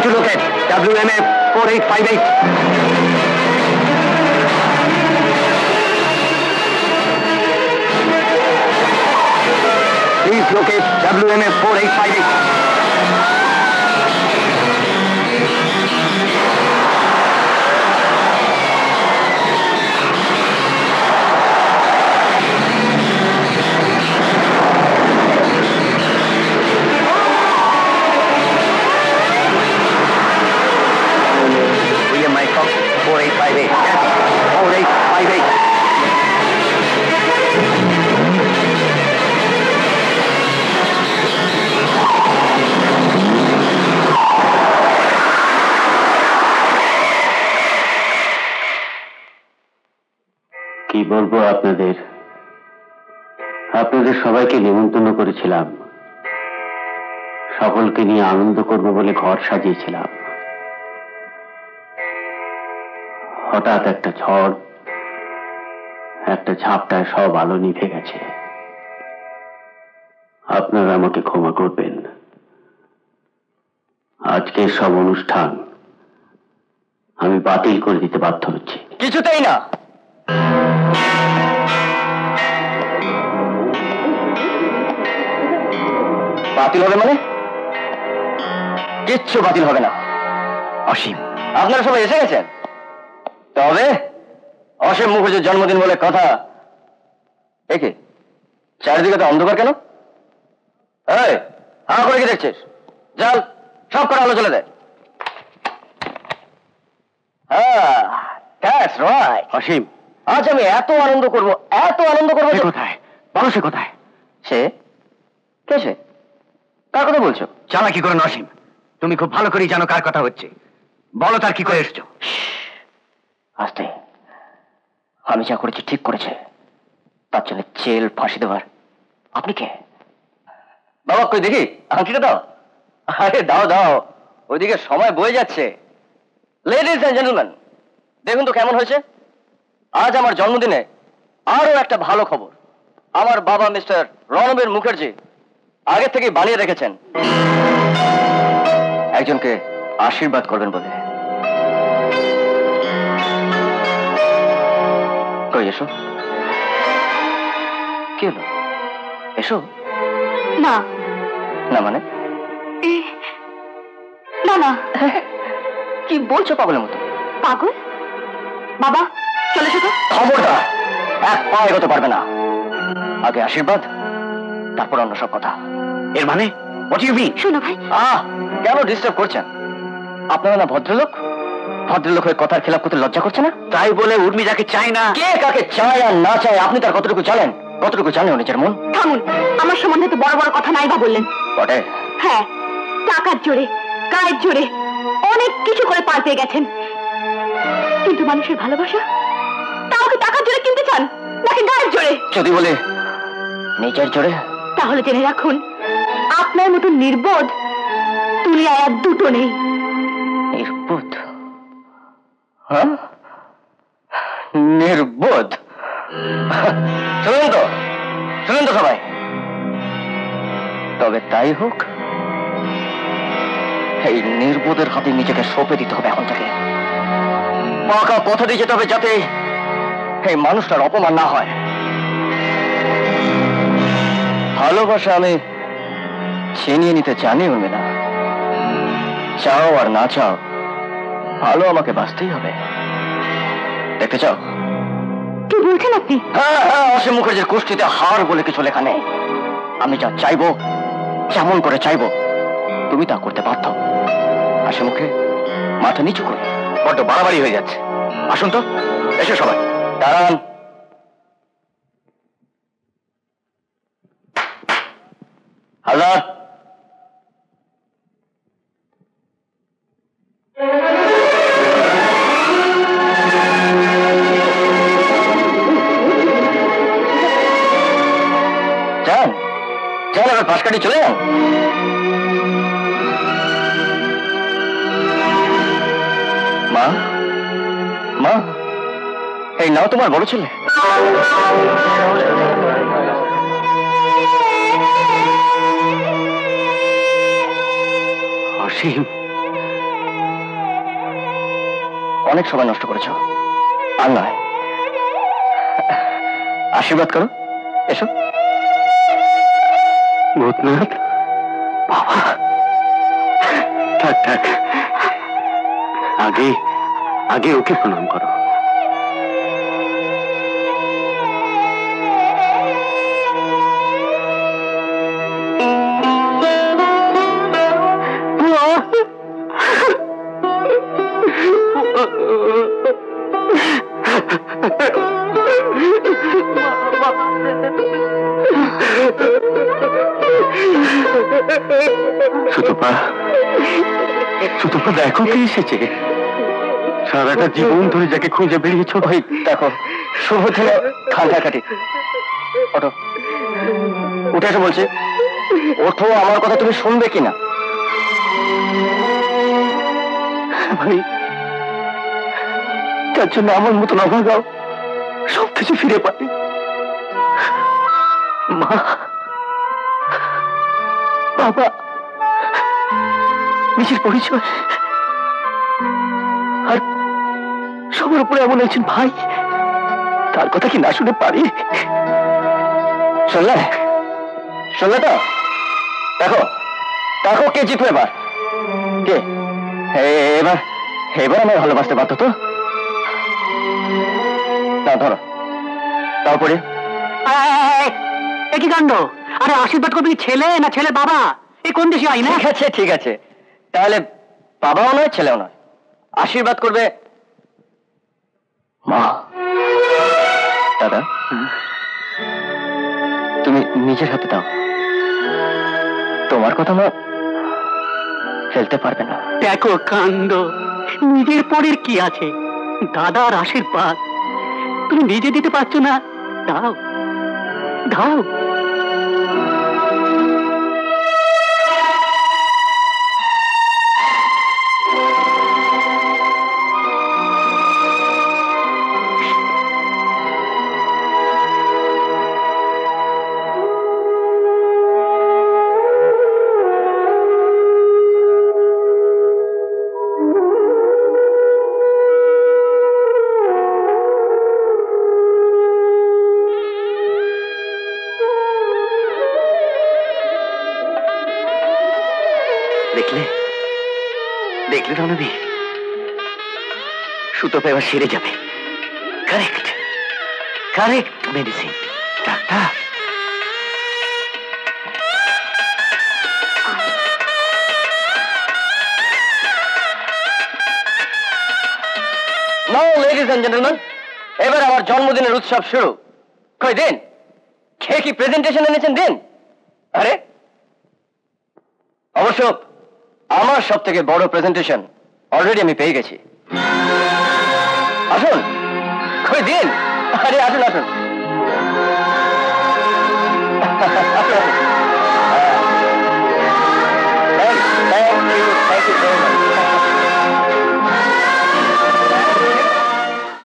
to locate WMA 4858. Please locate WMA 4858. William Mike Fox, 4858. Yes, 4858. কি বলবো আপনাদের সবাইকে নিমন্ত্রণ করেছিলাম, সকলকে নিয়ে আনন্দ করব বলে ঘর সাজিয়েছিলাম। হঠাৎ একটা ঝড়, একটা ঝাপটায় সব আলো নিভে গেছে। আপনারা আমাকে ক্ষমা করবেন। আজকের সব অনুষ্ঠান আমি বাতিল করে দিতে বাধ্য হচ্ছি। কিছুতেই না। বাতিল হবে মানে? কিচ্ছু বাতিল হবে না। অসীম, আপনারা সবাই এসে গেছেন? তবে অসীম মুখার্জির জন্মদিন বলে কথা। একে চারিদিকে তো অন্ধকার কেন? এই, হা করে কি দেখছিস? জল সব করে আলো জ্বলে দেয়। That's right. অসীম, আজ আমি এত আনন্দ করব, এত আনন্দ করবো। কোথায় বলো? সে কোথায়? সে কে? সে কার কথা বলছো? চালাকি করে অসীম, তুমি খুব ভালো করেই জানো কার কথা হচ্ছে। বলো তার কি করে এসছো? আস্তে, আমি যা করেছি ঠিক করেছে, তার জন্য জেল ফাঁসি দেওয়ার আপনি কে? বাবা কই দেখি, আংটিটা দাও। আরে দাও দাও, ওইদিকে সময় বয়ে যাচ্ছে। লেডিজ এন্ড জেন্টলম্যান, দেখুন তো কেমন হয়েছে। আজ আমার জন্মদিনে আরো একটা ভালো খবর। আমার বাবা মিস্টার রণবীর মুখার্জি আগে থেকে বানিয়ে রেখেছেন একজনকে আশীর্বাদ করবেন বলে। কই এসো। কি হলো? এসো না। না মানে? না না। কি বলছো পাগলের মতো? পাগল? বাবা চলে এসো তো। খবরদার, এক পা এগোতে পারবে না। আগে আশীর্বাদ, তারপর অন্য সব কথা। এর মানে what do you mean? শোনো ভাই। কেন ডিস্টার্ব করছেন? আপনারা না ভদ্রলোক? ভদ্রলোক হয়ে কথার খেলাপ করতে লজ্জা করছে না? তাই বলে উর্মি যাকে চায় না। কে কাকে চায় আর না চায় আপনি তার কতটুকু জানেন? কতটুকু জানেন নিজের মন? থামুন, আমার সম্বন্ধে তো বড় বড় কথা নাই বা বললেন। বটে? হ্যাঁ, টাকার জোরে, গায়ের জোরে অনেক কিছু করে পার পেয়ে গেছেন, কিন্তু মানুষের ভালোবাসা তাও কি টাকার জোরে কিনতে চান নাকি গায়ের জোরে? যদি বলে নিজের জোরে, তাহলে জেনে রাখুন, আপনার মতো নির্বোধ দুনিয়ায় আর দুটো নেই। নির্বোধ? হ্যাঁ, নির্বোধ? শুনুন তো সবাই, তবে তাই হোক, এই নির্বোধের হাতে নিজেকে সঁপে দিতে হবে এখন থেকে। পাকা কথা দিয়ে যেতে হবে যাতে এই মানুষটার অপমান না হয়। ভালোবাসা আমি ছিনিয়ে নিতে জানি উর্মিলা। চাও আর না চাও, ভালো আমাকে বাঁচতেই হবে। দেখতে চাও? কি বলছেন আপনি? হ্যাঁ হ্যাঁ, অসীম মুখার্জির কুষ্টিতে হার বলে কিছু লেখা নেই। আমি যা চাইবো, যেমন করে চাইবো, তুমি তা করতে বাধ্য। হাসি মুখে মাথা নিচু করে। বড্ড বাড়াবাড়ি হয়ে যাচ্ছে। আসুন তো, এসো সবাই। দাঁড়ান। হাজার যান, এবার পাশ কাটি চলে যান। মা, মা, এই নাও তোমার বড় ছেলে। অসীম, অনেক সময় নষ্ট করেছ। আর নয়, আশীর্বাদ করো, এসো। ভূতনাথ বাবা, থাক থাক, আগে আগে ওকে প্রণাম করো। সুতপা, সুতপা দেখো কে এসেছে। সারাটা জীবন ধরে যাকে খুঁজে বেরিয়েছ। ওই দেখো, শুভ থেকে খাঁটাখাটি। ওঠো, উঠে এসো বলছি। ওঠো, আমার কথা তুমি শুনবে কিনা? ভাই, তার জন্য আমার মতন অভাগাও সবকিছু ফিরে পাই। মা, বাবা, নিজের পরিচয়, আর সবার উপরে এমন একজন ভাই, তার কথা কি না শুনে পারি? শুনলে? শুনলে তো? দেখো দেখো কে জিতবে এবার। কে? এবার এবার আমার ভালোবাসতে পারতো তো। না ধরো, তারপরে একই কাণ্ড। আরে আশীর্বাদ করবে কি ছেলে না ছেলে বাবা? এই কোন দেশে আইন? ঠিক আছে ঠিক আছে, তাহলে বাবাও নয় ছেলেও নয়, আশীর্বাদ করবে মা। দাদা, তুমি নিজের হাতে দাও। তোমার কথা মা ফেলতে পারবে না। দেখো কাণ্ড, নিজের পরের কি আছে? দাদার আশীর্বাদ তুমি নিজে দিতে পারছো না, দাও দাও। দেখলে দেখলে রণবী, সুতপা এবার সেরে যাবে। Correct correct medicine doctor. Now ladies and gentleman, এবার আমার জন্মদিনের উৎসব শুরু। কই দিন, খেয়ে কি প্রেজেন্টেশন এনেছেন দিন। আরে অবশ্য আমার সব থেকে বড় প্রেজেন্টেশন অলরেডি আমি পেয়ে গেছি। আসুন, কই দিন, আরে আসুন আসুন।